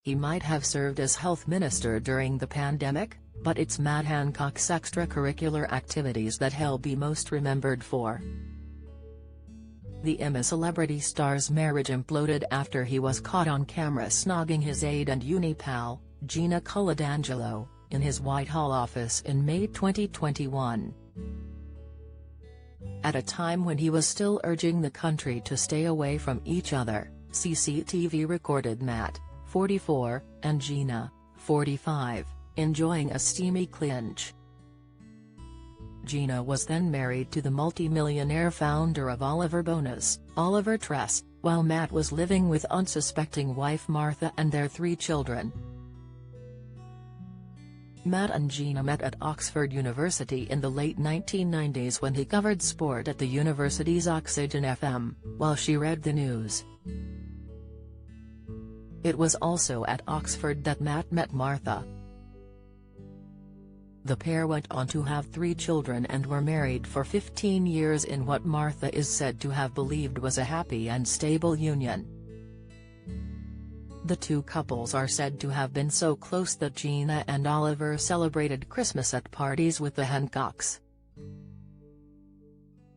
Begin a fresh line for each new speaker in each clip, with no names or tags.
He might have served as health minister during the pandemic, but it's Matt Hancock's extracurricular activities that he'll be most remembered for. The A Celebrity star's marriage imploded after he was caught on camera snogging his aide and uni pal, Gina Coladangelo, in his Whitehall office in May 2021. At a time when he was still urging the country to stay away from each other, CCTV recorded Matt, 44, and Gina, 45, enjoying a steamy clinch. Gina was then married to the multi-millionaire founder of Oliver Bonas, Oliver Tress, while Matt was living with unsuspecting wife Martha and their 3 children. Matt and Gina met at Oxford University in the late 1990s when he covered sport at the university's Oxygen FM, while she read the news. It was also at Oxford that Matt met Martha. The pair went on to have 3 children and were married for 15 years in what Martha is said to have believed was a happy and stable union. The 2 couples are said to have been so close that Gina and Oliver celebrated Christmas at parties with the Hancocks.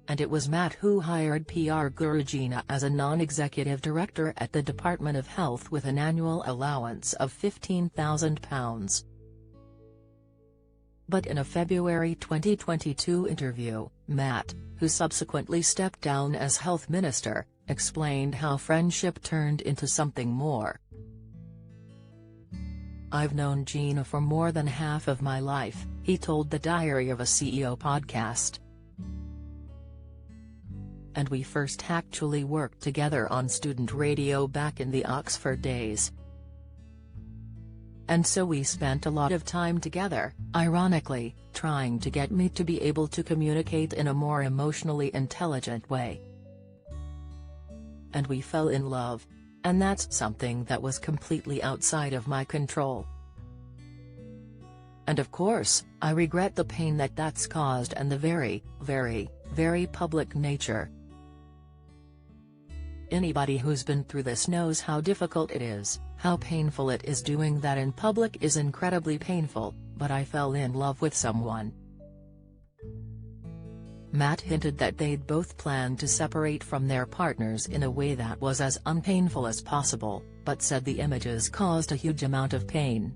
And it was Matt who hired PR guru Gina as a non-executive director at the Department of Health with an annual allowance of £15,000. But in a February 2022 interview, Matt, who subsequently stepped down as health minister, explained how friendship turned into something more. "I've known Gina for more than half of my life," he told the Diary of a CEO podcast. "And we first actually worked together on student radio back in the Oxford days. And so we spent a lot of time together, ironically, trying to get me to be able to communicate in a more emotionally intelligent way. And we fell in love. And that's something that was completely outside of my control. And of course, I regret the pain that that's caused and the very, very, very public nature. Anybody who's been through this knows how difficult it is, how painful it is. Doing that in public is incredibly painful, but I fell in love with someone." Matt hinted that they'd both planned to separate from their partners in a way that was as unpainful as possible, but said the images caused a huge amount of pain.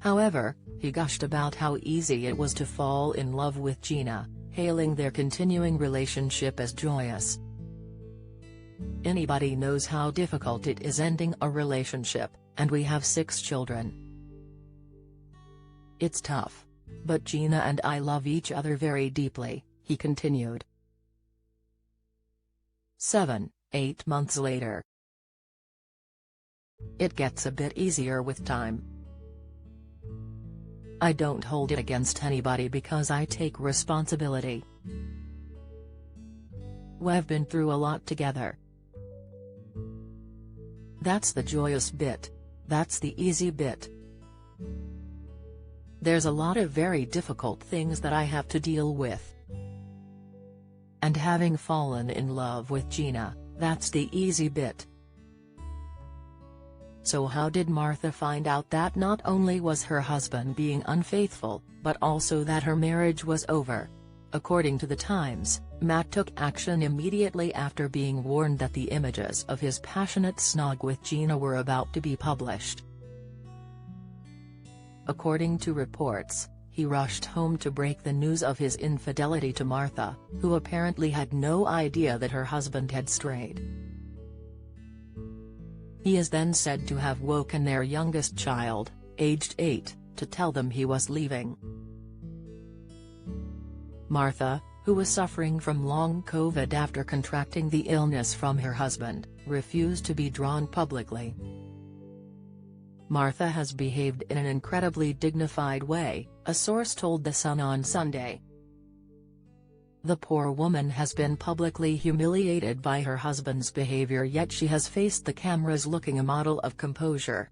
However, he gushed about how easy it was to fall in love with Gina, hailing their continuing relationship as joyous. "Anybody knows how difficult it is ending a relationship, and we have 6 children. It's tough. But Gina and I love each other very deeply," he continued. 7-8 months later. "It gets a bit easier with time. I don't hold it against anybody because I take responsibility. We've been through a lot together. That's the joyous bit. That's the easy bit. There's a lot of very difficult things that I have to deal with. And having fallen in love with Gina, that's the easy bit." So how did Martha find out that not only was her husband being unfaithful, but also that her marriage was over? According to The Times, Matt took action immediately after being warned that the images of his passionate snog with Gina were about to be published. According to reports, he rushed home to break the news of his infidelity to Martha, who apparently had no idea that her husband had strayed. He is then said to have woken their youngest child, aged 8, to tell them he was leaving. Martha, who was suffering from long COVID after contracting the illness from her husband, refused to be drawn publicly. "Martha has behaved in an incredibly dignified way," a source told The Sun on Sunday. "The poor woman has been publicly humiliated by her husband's behavior, yet she has faced the cameras looking a model of composure.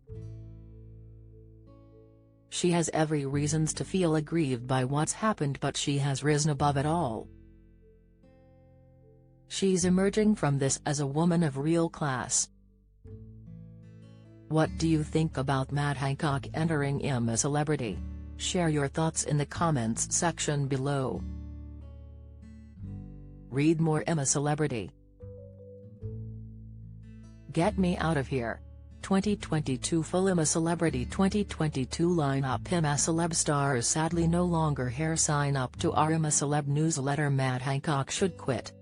She has every reasons to feel aggrieved by what's happened, but she has risen above it all. She's emerging from this as a woman of real class. What do you think about Matt Hancock entering I'm a Celebrity? Share your thoughts in the comments section below. Read more I'm a Celebrity. Get me out of here. 2022 full I'm a Celebrity 2022 lineup. I'm a Celeb stars sadly no longer here. Sign up to our I'm a Celeb newsletter. Matt Hancock should quit.